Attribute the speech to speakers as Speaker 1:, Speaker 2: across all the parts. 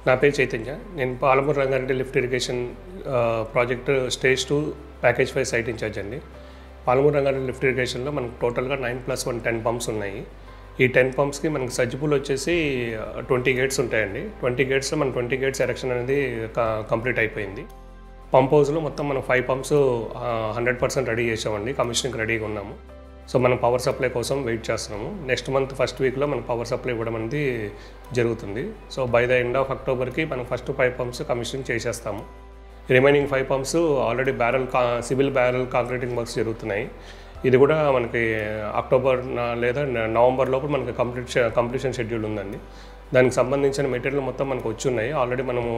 Speaker 1: నా పేరు చైతన్య. నేను Palamuru Rangareddy lift irrigation project stage 2 package 5 site incharge అండి. పాలమూరు రంగారెడ్డి లిఫ్ట్ ఇరిగేషన్లో మనకు టోటల్గా 9+1 10 పంప్స్ ఉన్నాయి. ఈ 10 పంప్స్కి మనకి సజ్జిపూలు వచ్చేసి 20 గేట్స్ ఉంటాయండి. 20 గేట్స్లో మన 20 గేట్స్ ఎరెక్షన్ అనేది కంప్లీట్ అయిపోయింది. పంప్ హౌస్లో మొత్తం మనం 5 పంప్స్ 100% రెడీ చేసామండి. కమిషనింగ్ రెడీగా ఉన్నాము. సో మనం పవర్ సప్లై కోసం వెయిట్ చేస్తున్నాము. నెక్స్ట్ మంత్ ఫస్ట్ వీక్లో మనకు పవర్ సప్లై ఇవ్వడం అనేది జరుగుతుంది. So by the end of అక్టోబర్కి మనం ఫస్ట్ 5 పంప్స్ కమిషనింగ్ చేసేస్తాము. Remaining 5 pumps already civil barrel concreting works జరుగుతున్నాయి. ఇది కూడా మనకి అక్టోబర్ లేదా నవంబర్ లోపు మనకి కంప్లీషన్ షెడ్యూల్ ఉందండి. దానికి సంబంధించిన మెటీరియల్ మొత్తం మనకు వచ్చి ఉన్నాయి. ఆల్రెడీ మనము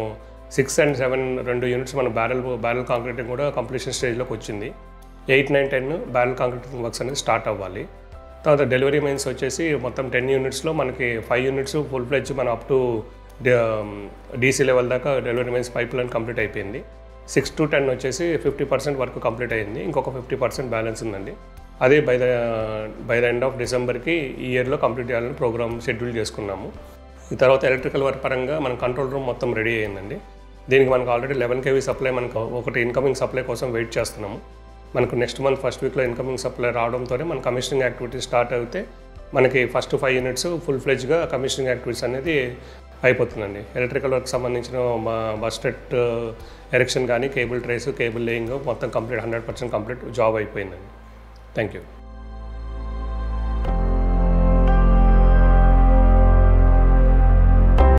Speaker 1: 6 and 7 2 యూనిట్స్ మన బ్యారల్ కాంక్రీటింగ్ కూడా కంప్లీషన్ స్టేజ్లోకి వచ్చింది. 8, 9, 10 బ్యారల్ కాంక్రీటింగ్ వర్క్స్ అనేది స్టార్ట్ అవ్వాలి. తర్వాత డెలివరీ మెయిన్స్ వచ్చేసి మొత్తం 10 యూనిట్స్లో మనకి 5 యూనిట్స్ ఫుల్ ఫ్లెడ్జ్ మనం అప్ టు డీసీ లెవెల్ దాకా delivery mains pipe line complete అయిపోయింది. 6 to 10 వచ్చేసి 50% వర్క్ కంప్లీట్ అయింది. ఇంకొక 50% బ్యాలెన్స్ ఉందండి. అదే బై ద ఎండ్ ఆఫ్ డిసెంబర్కి ఈ ఇయర్లో కంప్లీట్ చేయాలని ప్రోగ్రామ్ షెడ్యూల్ చేసుకున్నాము. ఈ తర్వాత ఎలక్ట్రికల్ వర్క్ పరంగా మన కంట్రోల్ రూమ్ మొత్తం రెడీ అయిందండి. దీనికి మనకు ఆల్రెడీ 11 kV సప్లై మనకు ఒకటి ఇన్కమింగ్ సప్లై కోసం వెయిట్ చేస్తున్నాము. మనకు నెక్స్ట్ మంత్ ఫస్ట్ వీక్లో ఇన్కమింగ్ సప్లై రావడంతోనే మన కమిషనింగ్ యాక్టివిటీస్ స్టార్ట్ అయితే మనకి ఫస్ట్ 5 యూనిట్స్ ఫుల్ ఫ్లెడ్జ్గా కమిషనింగ్ యాక్టివిటీస్ అనేది అయిపోతుందండి. ఎలక్ట్రికల్ వర్క్ సంబంధించిన బస్టెట్ ఎరెక్షన్ కానీ కేబుల్ ట్రేస్ కేబుల్ లేయింగ్ మొత్తం కంప్లీట్ 100% కంప్లీట్ జాబ్ అయిపోయిందండి. Thank you.